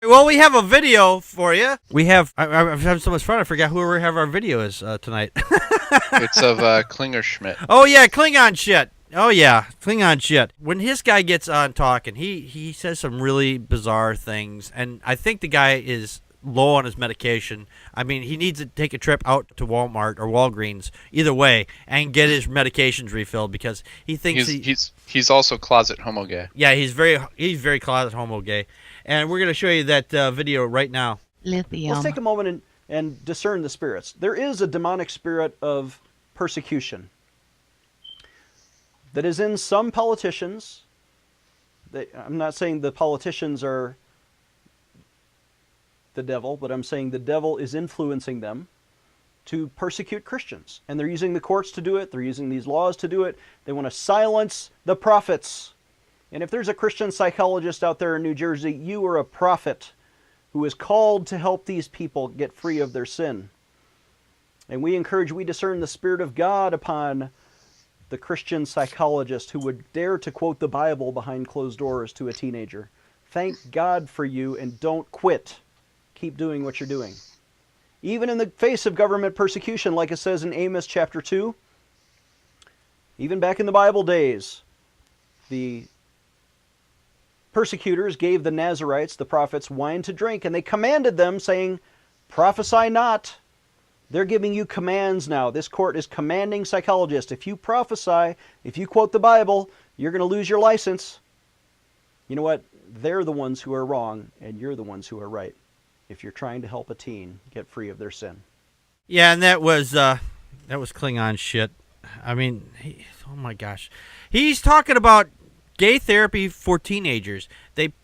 Well, we have a video for you. We have. I've had so much fun. I forgot who we have our video is tonight. It's of Klingenschmitt. Oh yeah, Klingon shit. Oh yeah, Klingon shit. When his guy gets on talking, he says some really bizarre things, and I think the guy is low on his medication. I mean, he needs to take a trip out to Walmart or Walgreens, either way, and get his medications refilled because he thinks he's also closet homo gay. Yeah, he's very closet homo gay, and we're gonna show you that video right now. Lithium. Let's take a moment and discern the spirits. There is a demonic spirit of persecution that is in some politicians. I'm not saying the politicians are the devil, but I'm saying the devil is influencing them to persecute Christians. And they're using the courts to do it. They're using these laws to do it. They want to silence the prophets. And if there's a Christian psychologist out there in New Jersey, you are a prophet who is called to help these people get free of their sin. And we discern the Spirit of God upon the Christian psychologist who would dare to quote the Bible behind closed doors to a teenager. Thank God for you, and don't quit. Keep doing what you're doing. Even in the face of government persecution, like it says in Amos chapter 2, even back in the Bible days, the persecutors gave the Nazarites, the prophets, wine to drink, and they commanded them, saying, prophesy not. They're giving you commands now. This court is commanding psychologists. If you prophesy, if you quote the Bible, you're going to lose your license. You know what? They're the ones who are wrong, and you're the ones who are right. If you're trying to help a teen get free of their sin. Yeah, and that was Klingon shit. I mean, oh my gosh. He's talking about gay therapy for teenagers.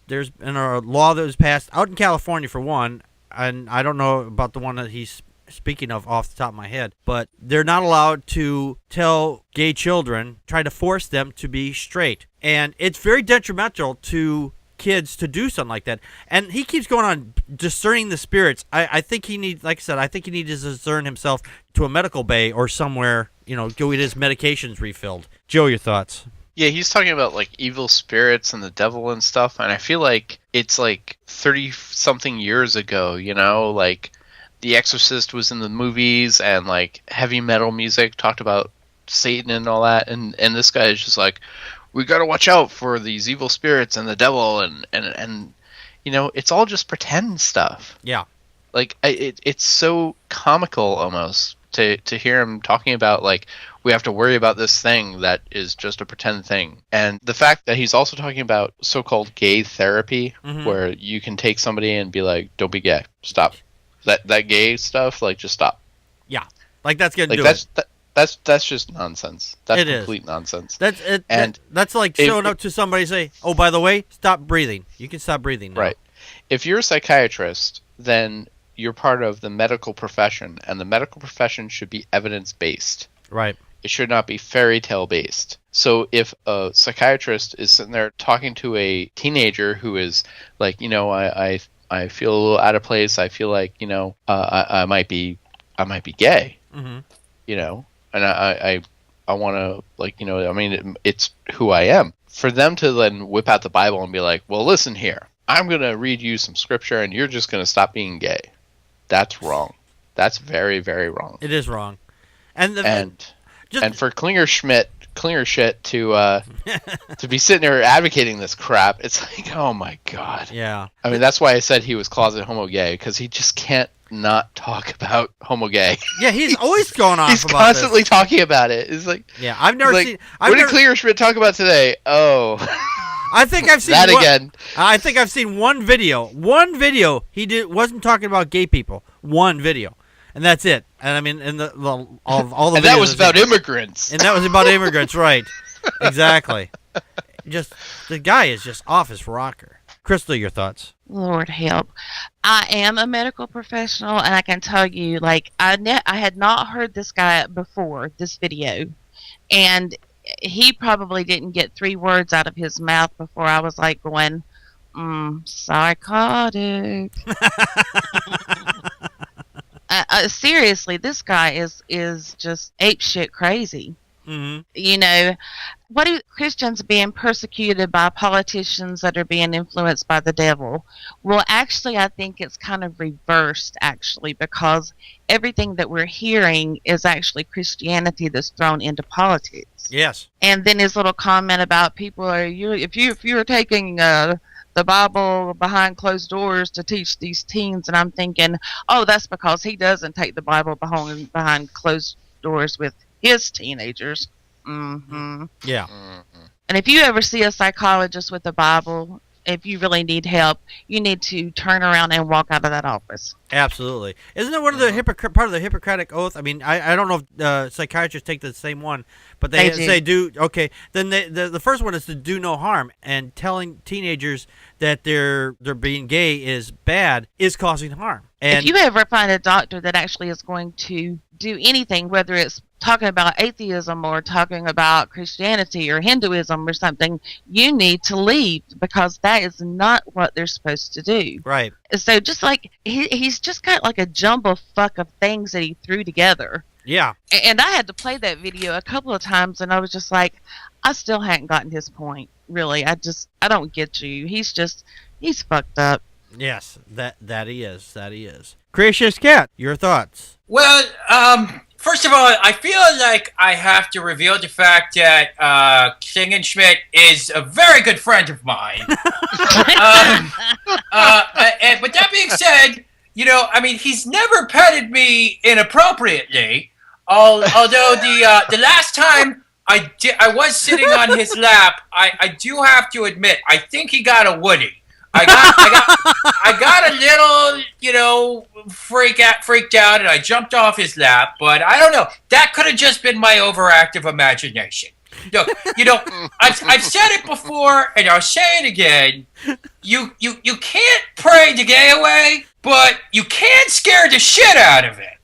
There's been a law that was passed out in California for one, and I don't know about the one that he's speaking of off the top of my head, but they're not allowed to tell gay children, try to force them to be straight. And it's very detrimental to kids to do something like that. And he keeps going on discerning the spirits. I think he needs, like I said, I think he needs to discern himself to a medical bay or somewhere, go get his medications refilled. Joe, your thoughts? Yeah, he's talking about like evil spirits and the devil and stuff, and I feel like it's like 30-something years ago, like The Exorcist was in the movies, and like heavy metal music talked about Satan and all that, and this guy is just like, we gotta watch out for these evil spirits and the devil, and it's all just pretend stuff. Yeah, like it's so comical almost to hear him talking about like, we have to worry about this thing that is just a pretend thing. And the fact that he's also talking about so-called gay therapy, where you can take somebody and be like, don't be gay, stop. That gay stuff, like, just stop. Yeah, like that's gonna do it. it. That's just nonsense. That's complete nonsense. That's like showing up to somebody and say, oh, by the way, stop breathing. You can stop breathing now. Right. If you're a psychiatrist, then you're part of the medical profession, and the medical profession should be evidence-based. Right. It should not be fairy tale based. So if a psychiatrist is sitting there talking to a teenager who is like, I feel a little out of place. I feel like, I might be gay, and I want to, like, it's who I am. For them to then whip out the Bible and be like, well, listen here, I'm going to read you some scripture and you're just going to stop being gay. That's wrong. That's very, very wrong. It is wrong. And for Klingenschmitt to be sitting there advocating this crap, it's like, oh my god. Yeah. I mean, that's why I said he was closet homo gay, because he just can't not talk about homo gay. Yeah, he's always going on. He's constantly talking about it. It's like, yeah, I've never seen. What did Klingenschmitt talk about today? Oh, I think I've seen that again. I think I've seen one video. One video he wasn't talking about gay people. One video. And that's it. And I mean, and all the and that was about immigrants. And that was about immigrants, right? Exactly. Just the guy is just off his rocker. Crystal, your thoughts? Lord help! I am a medical professional, and I can tell you, like, I had not heard this guy before this video, and he probably didn't get 3 words out of his mouth before I was like going, psychotic. Seriously, this guy is just apeshit crazy. Mm-hmm. what do Christians being persecuted by politicians that are being influenced by the devil? Well, actually, I think it's kind of reversed, actually, because everything that we're hearing is actually Christianity that's thrown into politics. Yes. And then his little comment about people are if you're taking the Bible behind closed doors to teach these teens, and I'm thinking, oh, that's because he doesn't take the Bible behind closed doors with his teenagers. Mm-hmm. Yeah. And if you ever see a psychologist with the Bible, if you really need help, you need to turn around and walk out of that office. Absolutely. Isn't it one of the part of the Hippocratic Oath? I mean, I don't know if psychiatrists take the same one, but they do. Okay, then the first one is to do no harm, and telling teenagers that they're being gay is bad is causing harm. And if you ever find a doctor that actually is going to do anything, whether it's talking about atheism or talking about Christianity or Hinduism or something, you need to leave, because that is not what they're supposed to do. Right. So just like he's just got like a jumble fuck of things that he threw together. Yeah. And I had to play that video a couple of times, and I was just like, I still hadn't gotten his point. Really, I don't get you. He's fucked up. Yes, that he is. That he is. Gracious Cat, your thoughts? Well, first of all, I feel like I have to reveal the fact that Klingenschmitt is a very good friend of mine. And with that being said, I mean, he's never petted me inappropriately. Although the last time I was sitting on his lap, I do have to admit, I think he got a Woody. I got a little, freaked out, and I jumped off his lap. But I don't know. That could have just been my overactive imagination. Look, I've said it before, and I'll say it again. You can't pray the gay away, but you can scare the shit out of it.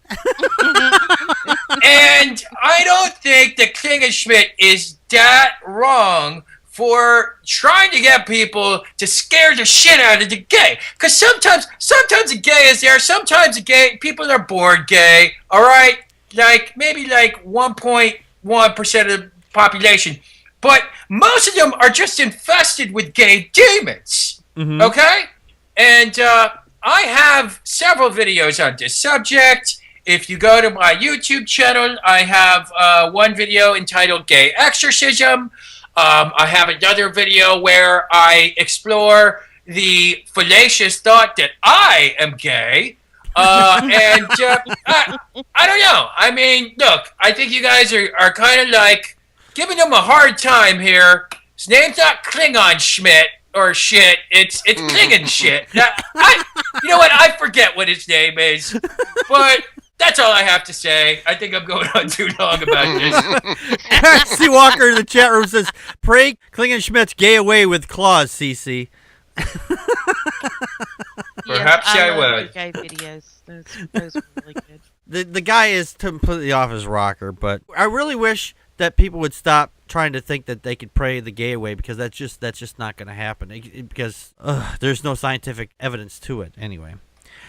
And I don't think that Klingenschmitt is that wrong for trying to get people to scare the shit out of the gay. Because sometimes the gay is there. Sometimes the gay people are born gay. All right, maybe 1.1% of the population, but most of them are just infested with gay demons. Mm-hmm. Okay, and I have several videos on this subject. If you go to my YouTube channel, I have one video entitled "Gay Exorcism." I have another video where I explore the fallacious thought that I am gay. I don't know. I mean, look, I think you guys are kind of like giving him a hard time here. His name's not Klingenschmitt or shit. It's Klingenschmitt. You know what? I forget what his name is. But that's all I have to say. I think I'm going on too long about this. C. Walker in the chat room says, pray Klingenschmitt's gay away with claws, CC. Perhaps I would. Gay videos. Those were really good. The guy is completely off his rocker, but I really wish that people would stop trying to think that they could pray the gay away, because that's just not going to happen. Because there's no scientific evidence to it anyway.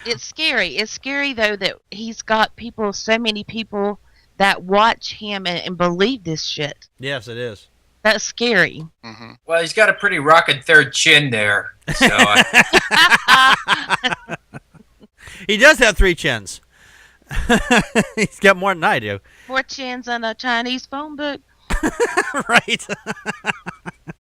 It's scary. It's scary, though, that he's got so many people that watch him and believe this shit. Yes, it is. That's scary. Mm-hmm. Well, he's got a pretty rockin' third chin there. So, he does have 3 chins. He's got more than I do. 4 chins and a Chinese phone book. Right.